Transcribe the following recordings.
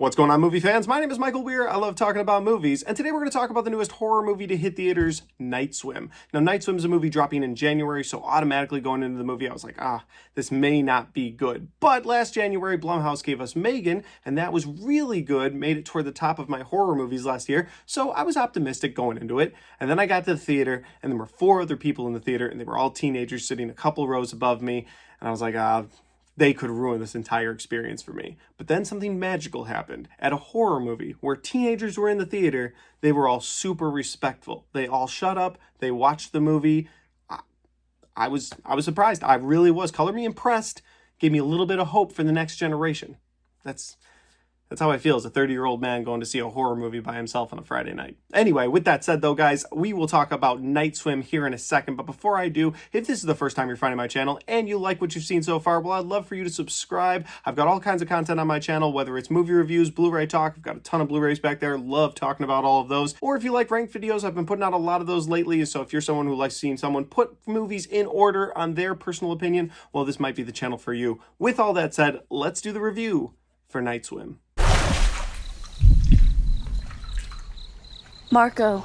What's going on, movie fans? My name is Michael Weer. I love talking about movies, and today we're going to talk about the newest horror movie to hit theaters, Night Swim. Now, Night Swim is a movie dropping in January, so automatically going into the movie, I was like, this may not be good. But last January, Blumhouse gave us Megan, and that was really good, made it toward the top of my horror movies last year, so I was optimistic going into it. And then I got to the theater, and there were 4 other people in the theater, and they were all teenagers sitting a couple rows above me, and I was like, they could ruin this entire experience for me. But then something magical happened. At a horror movie where teenagers were in the theater, they were all super respectful. They all shut up. They watched the movie. I was surprised. I really was. Color me impressed. Gave me a little bit of hope for the next generation. That's how I feel as a 30-year-old man going to see a horror movie by himself on a Friday night. Anyway, with that said though, guys, we will talk about Night Swim here in a second. But before I do, if this is the first time you're finding my channel and you like what you've seen so far, well, I'd love for you to subscribe. I've got all kinds of content on my channel, whether it's movie reviews, Blu-ray talk. I've got a ton of Blu-rays back there. Love talking about all of those. Or if you like ranked videos, I've been putting out a lot of those lately. So if you're someone who likes seeing someone put movies in order on their personal opinion, well, this might be the channel for you. With all that said, let's do the review for Night Swim. Marco.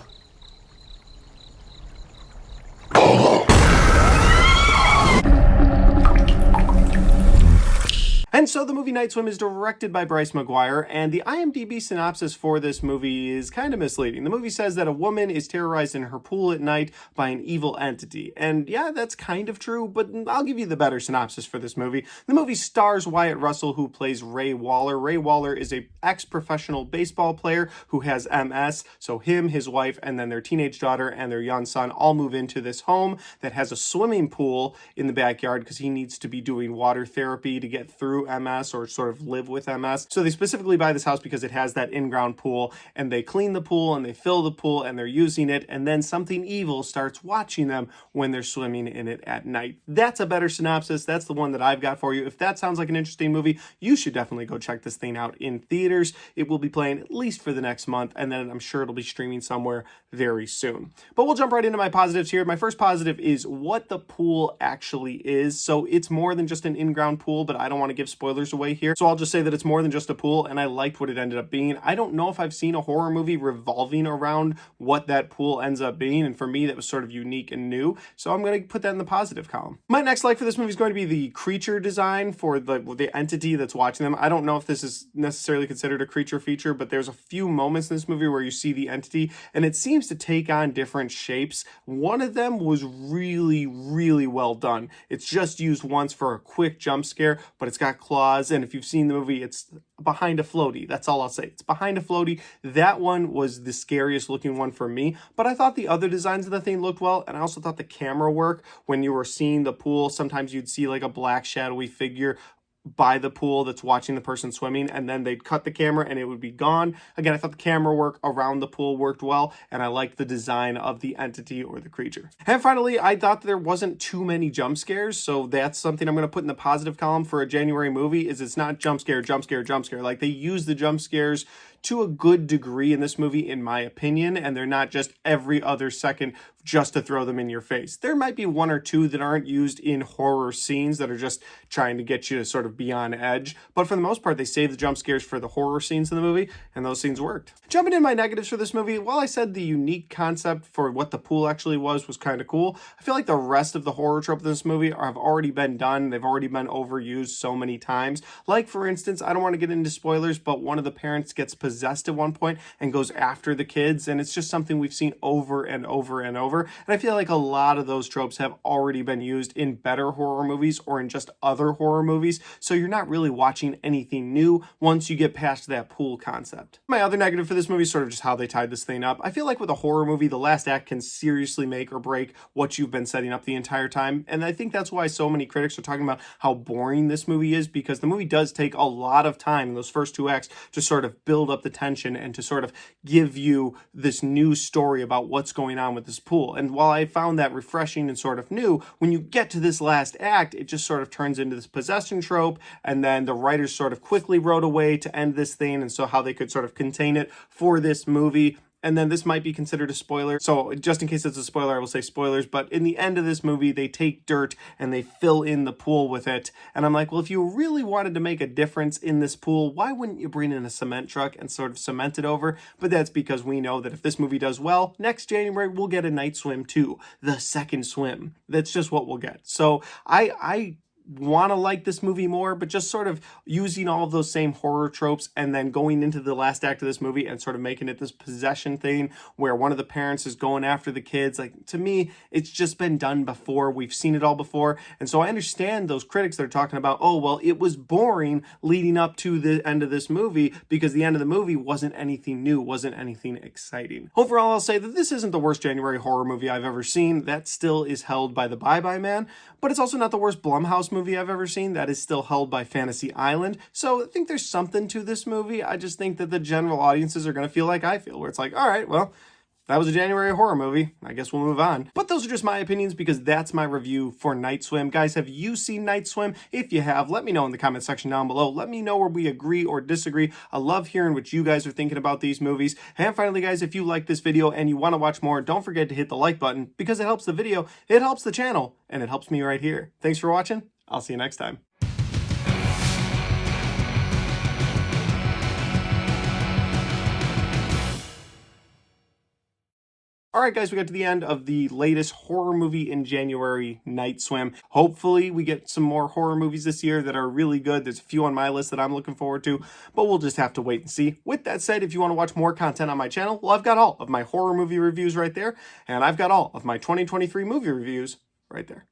And so the movie Night Swim is directed by Bryce McGuire, and the IMDb synopsis for this movie is kind of misleading. The movie says that a woman is terrorized in her pool at night by an evil entity. And yeah, that's kind of true, but I'll give you the better synopsis for this movie. The movie stars Wyatt Russell, who plays Ray Waller. Ray Waller is a ex-professional baseball player who has MS. So him, his wife, and then their teenage daughter and their young son all move into this home that has a swimming pool in the backyard because he needs to be doing water therapy to get through MS or sort of live with MS. So they specifically buy this house because it has that in-ground pool, and they clean the pool and they fill the pool and they're using it, and then something evil starts watching them when they're swimming in it at night. That's a better synopsis. That's the one that I've got for you. If that sounds like an interesting movie, you should definitely go check this thing out in theaters. It will be playing at least for the next month, and then I'm sure it'll be streaming somewhere very soon. But we'll jump right into my positives here. My first positive is what the pool actually is. So it's more than just an in-ground pool, but I don't want to give spoilers away here. So I'll just say that it's more than just a pool, and I liked what it ended up being. I don't know if I've seen a horror movie revolving around what that pool ends up being, and for me, that was sort of unique and new. So I'm going to put that in the positive column. My next like for this movie is going to be the creature design for the entity that's watching them. I don't know if this is necessarily considered a creature feature, but there's a few moments in this movie where you see the entity, and it seems to take on different shapes. One of them was really, really well done. It's just used once for a quick jump scare, but it's got claws, and if you've seen the movie, it's behind a floaty. That's all I'll say. It's behind a floaty. That one was the scariest looking one for me, but I thought the other designs of the thing looked well, and I also thought the camera work when you were seeing the pool, sometimes you'd see like a black shadowy figure by the pool that's watching the person swimming, and then they'd cut the camera and it would be gone. Again, I thought the camera work around the pool worked well, and I liked the design of the entity or the creature. And finally, I thought there wasn't too many jump scares, so that's something I'm going to put in the positive column for a January movie, is it's not jump scare, jump scare, jump scare. Like, they use the jump scares to a good degree in this movie, in my opinion, and they're not just every other second just to throw them in your face. There might be 1 or 2 that aren't used in horror scenes that are just trying to get you to sort of be on edge, but for the most part, they save the jump scares for the horror scenes in the movie, and those scenes worked. Jumping in my negatives for this movie, while I said the unique concept for what the pool actually was kind of cool, I feel like the rest of the horror trope of this movie have already been done. They've already been overused so many times. Like, for instance, I don't want to get into spoilers, but one of the parents gets possessed at one point and goes after the kids, and it's just something we've seen over and over and over. And I feel like a lot of those tropes have already been used in better horror movies or in just other horror movies, so you're not really watching anything new once you get past that pool concept. My other negative for this movie is sort of just how they tied this thing up. I feel like with a horror movie, the last act can seriously make or break what you've been setting up the entire time, and I think that's why so many critics are talking about how boring this movie is, because the movie does take a lot of time in those first 2 acts to sort of build up the tension and to sort of give you this new story about what's going on with this pool. And while I found that refreshing and sort of new, when you get to this last act, it just sort of turns into this possession trope, and then the writers sort of quickly wrote a way to end this thing, and so how they could sort of contain it for this movie. and then this might be considered a spoiler. So just in case it's a spoiler, I will say spoilers. But in the end of this movie, they take dirt and they fill in the pool with it. And I'm like, well, if you really wanted to make a difference in this pool, why wouldn't you bring in a cement truck and sort of cement it over? But that's because we know that if this movie does well, next January, we'll get a night swim too. The second swim. That's just what we'll get. So I want to like this movie more, but just sort of using all of those same horror tropes and then going into the last act of this movie and sort of making it this possession thing where one of the parents is going after the kids. Like, to me, it's just been done before. We've seen it all before. And so I understand those critics that are talking about, oh, well, it was boring leading up to the end of this movie because the end of the movie wasn't anything new, wasn't anything exciting. Overall, I'll say that this isn't the worst January horror movie I've ever seen. That still is held by The Bye-Bye Man, but it's also not the worst Blumhouse movie I've ever seen. That is still held by Fantasy Island. So I think there's something to this movie. I just think that the general audiences are going to feel like I feel, where it's like, all right, well, that was a January horror movie. I guess we'll move on. But those are just my opinions because that's my review for Night Swim. Guys, have you seen Night Swim? If you have, let me know in the comment section down below. Let me know where we agree or disagree. I love hearing what you guys are thinking about these movies. And finally, guys, if you like this video and you want to watch more, don't forget to hit the like button because it helps the video, it helps the channel, and it helps me right here. Thanks for watching. I'll see you next time. All right, guys, we got to the end of the latest horror movie in January, Night Swim. Hopefully, we get some more horror movies this year that are really good. There's a few on my list that I'm looking forward to, but we'll just have to wait and see. With that said, if you want to watch more content on my channel, well, I've got all of my horror movie reviews right there, and I've got all of my 2023 movie reviews right there.